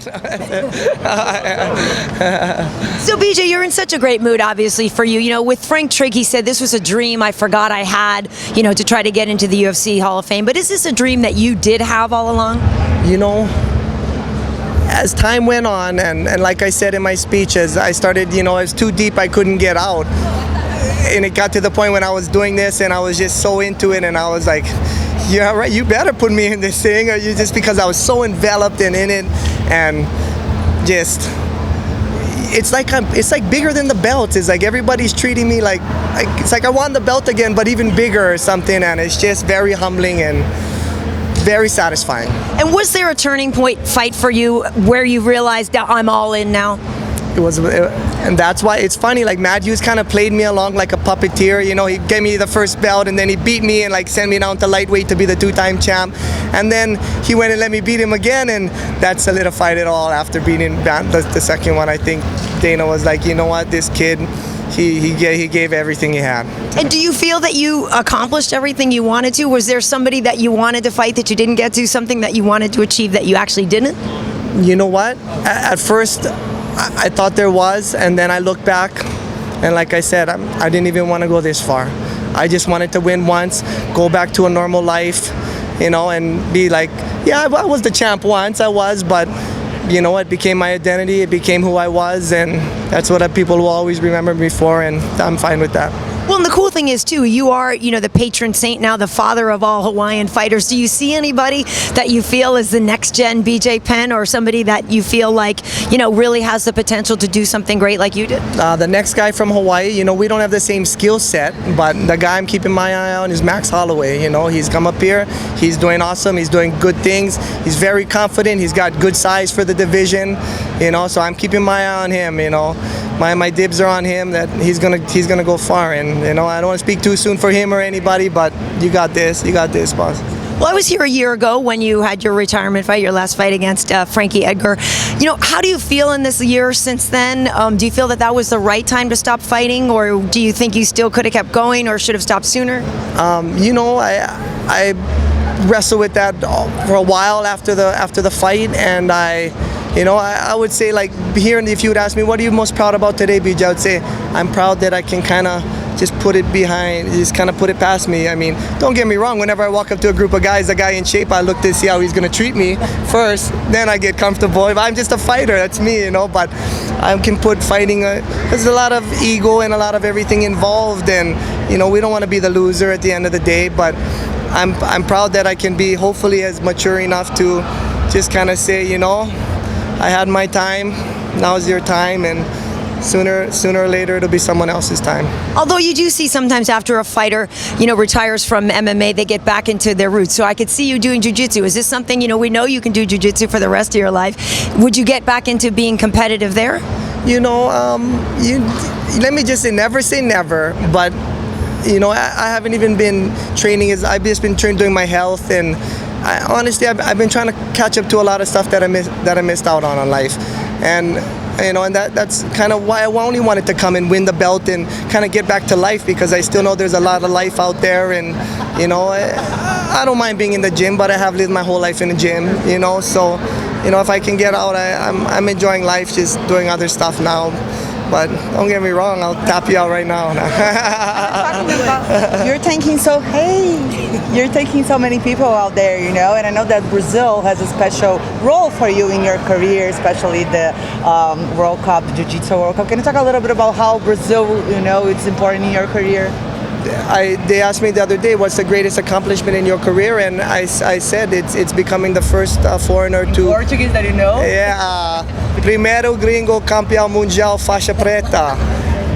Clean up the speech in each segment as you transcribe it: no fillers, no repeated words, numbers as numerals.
So BJ, you're in such a great mood, obviously, for you. You know, with Frank Trigg, he said this was a dream I forgot I had, you know, to try to get into the UFC Hall of Fame. But is this a dream that you did have all along? You know, as time went on, and like I said in my speeches, I started, you know, it was too deep, I couldn't get out. And it got to the point when I was doing this and I was just so into it, and I was like, yeah, right, you better put me in this thing, or you just, because I was so enveloped and in it, and just, it's like bigger than the belt. It's like everybody's treating me like it's like I won the belt again, but even bigger or something, and it's just very humbling and very satisfying. And was there a turning point fight for you where you realized that I'm all in now? It was, and that's why it's funny, like Matthews kind of played me along like a puppeteer. You know, he gave me the first belt and then he beat me and like sent me down to lightweight to be the two-time champ, and then he went and let me beat him again, and that solidified it all. After beating the second one, I think Dana was like, you know what, this kid, he gave everything he had. And do you feel that you accomplished everything you wanted to? Was there somebody that you wanted to fight that you didn't get to, something that you wanted to achieve that you actually didn't? You know what, at first I thought there was, and then I looked back, and like I said, I didn't even want to go this far. I just wanted to win once, go back to a normal life, you know, and be like, yeah, I was the champ once, I was, but you know, it became my identity, it became who I was, and that's what people will always remember me for, and I'm fine with that. Well, and the cool thing is, too, you are, you know, the patron saint now, the father of all Hawaiian fighters. Do you see anybody that you feel is the next-gen BJ Penn, or somebody that you feel like, you know, really has the potential to do something great like you did? The next guy from Hawaii, you know, we don't have the same skill set, but the guy I'm keeping my eye on is Max Holloway. You know, he's come up here, he's doing awesome, he's doing good things, he's very confident, he's got good size for the division, you know, so I'm keeping my eye on him, you know. My dibs are on him, that he's gonna go far, and you know, I don't want to speak too soon for him or anybody, but you got this, boss. Well, I was here a year ago when you had your retirement fight, your last fight against Frankie Edgar. You know, how do you feel in this year since then? Do you feel that that was the right time to stop fighting, or do you think you still could have kept going or should have stopped sooner? You know, I wrestled with that for a while after the fight, and you know, I would say, like, here, if you would ask me, what are you most proud about today, BJ? I would say, I'm proud that I can kind of just put it behind, just kind of put it past me. I mean, don't get me wrong, whenever I walk up to a group of guys, a guy in shape, I look to see how he's going to treat me first, then I get comfortable. If I'm just a fighter, that's me, you know, but I can put fighting, there's a lot of ego and a lot of everything involved, and, you know, we don't want to be the loser at the end of the day, but I'm proud that I can be, hopefully, as mature enough to just kind of say, you know, I had my time, now's your time, and sooner or later it'll be someone else's time. Although you do see sometimes after a fighter, you know, retires from MMA, they get back into their roots. So I could see you doing jiu-jitsu. Is this something, you know, we know you can do jiu-jitsu for the rest of your life. Would you get back into being competitive there? You know, let me just say never, but, you know, I haven't even been training, I've just been doing my health, and honestly, I've been trying to catch up to a lot of stuff that I missed out on life, and you know, and that's kind of why I only wanted to come and win the belt and kind of get back to life, because I still know there's a lot of life out there, and you know, I don't mind being in the gym, but I have lived my whole life in the gym, you know, so you know, if I can get out, I'm enjoying life, just doing other stuff now. But don't get me wrong, I'll tap you out right now. You're taking so many people out there, you know, and I know that Brazil has a special role for you in your career, especially the World Cup, Jiu-Jitsu World Cup. Can you talk a little bit about how Brazil, you know, it's important in your career? They asked me the other day, what's the greatest accomplishment in your career, and I said it's becoming the first foreigner to... Português that you know? Yeah, primeiro gringo campeão mundial faixa preta.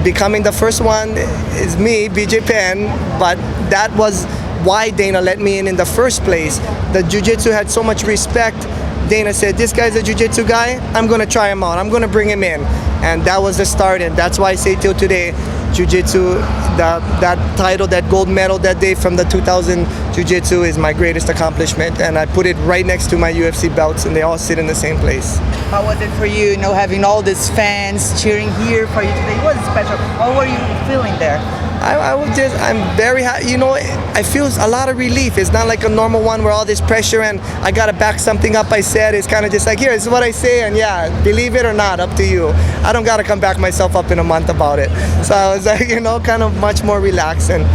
Becoming the first one is me, BJ Penn, but that was why Dana let me in the first place. The jiu-jitsu had so much respect. Dana said, this guy's a jiu-jitsu guy, I'm going to try him out, I'm going to bring him in. And that was the start, and that's why I say till today, jiu-jitsu, that title, that gold medal that day from the 2000 jiu-jitsu is my greatest accomplishment, and I put it right next to my UFC belts, and they all sit in the same place. How was it for you, you know, having all these fans cheering here for you today? It was special. How were you feeling there? I'm very happy. You know, I feel a lot of relief. It's not like a normal one where all this pressure and I gotta back something up I said. It's kind of just like, here, this is what I say, and yeah, believe it or not, up to you. I don't gotta come back myself up in a month about it. So I was like, you know, kind of much more relaxed and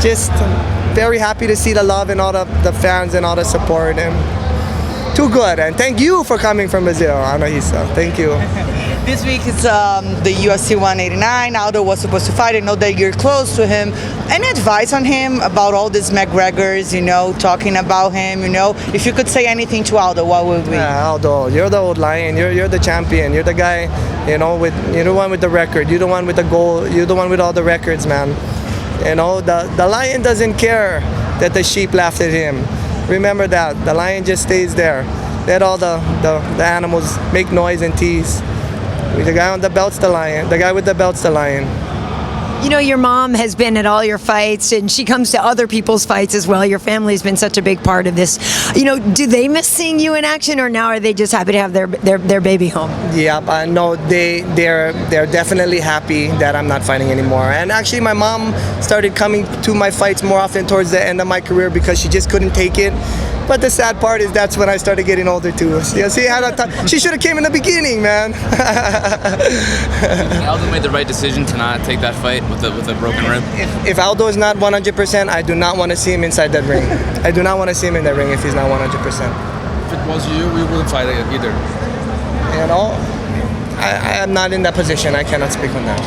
just very happy to see the love and all the fans and all the support, and too good. And thank you for coming from Brazil, Anaísa. Thank you. This week it's the UFC 189. Aldo was supposed to fight. I know that you're close to him. Any advice on him about all these McGregors, you know, talking about him, you know? If you could say anything to Aldo, what would be? Yeah, Aldo, you're the old lion. You're the champion. You're the guy, you know, you're the one with the record. You're the one with the goal. You're the one with all the records, man. You know, the lion doesn't care that the sheep laughed at him. Remember that. The lion just stays there. Let all the animals make noise and tease. The guy on the belt's the lion. The guy with the belt's the lion. You know, your mom has been at all your fights, and she comes to other people's fights as well. Your family's been such a big part of this. You know, do they miss seeing you in action, or now are they just happy to have their baby home? Yeah, no, they're definitely happy that I'm not fighting anymore. And actually, my mom started coming to my fights more often towards the end of my career because she just couldn't take it. But the sad part is that's when I started getting older too. Yeah, see, she should have came in the beginning, man. Aldo made the right decision to not take that fight with a broken rib. If Aldo is not 100%, I do not want to see him inside that ring. I do not want to see him in that ring if he's not 100%. If it was you, we wouldn't fight either. You know, I am not in that position. I cannot speak on that.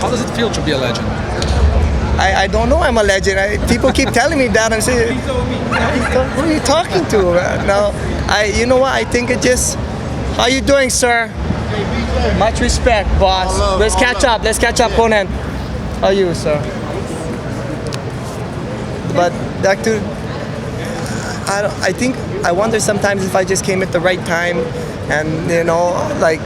How does it feel to be a legend? I don't know I'm a legend. People keep telling me that. I'm saying, who are you talking to? No, you know what? I think it just, how you doing, sir? Much respect, boss. Let's catch up, Conan. How are you, sir? But back to, I wonder sometimes if I just came at the right time, and you know, like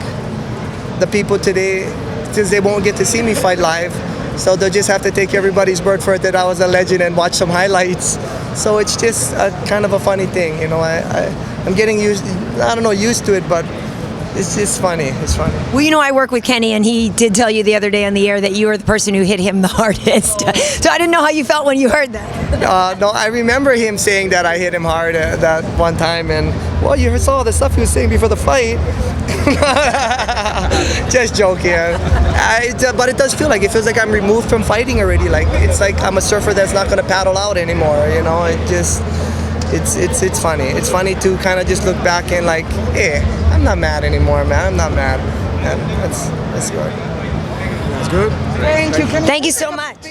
the people today, since they won't get to see me fight live, so they'll just have to take everybody's word for it that I was a legend and watch some highlights. So it's just kind of a funny thing, you know. I'm getting used to it, but it's just funny. It's funny. Well, you know, I work with Kenny, and he did tell you the other day on the air that you were the person who hit him the hardest. So I didn't know how you felt when you heard that. No, I remember him saying that I hit him hard that one time, and well, you saw all the stuff he was saying before the fight. Just joking. But it does feel like, it feels like I'm removed from fighting already. Like, it's like I'm a surfer that's not gonna paddle out anymore. You know, it's funny. It's funny to kind of just look back and like, hey, I'm not mad anymore, man. I'm not mad. And that's good. That's good. Thank you. Thank you so much.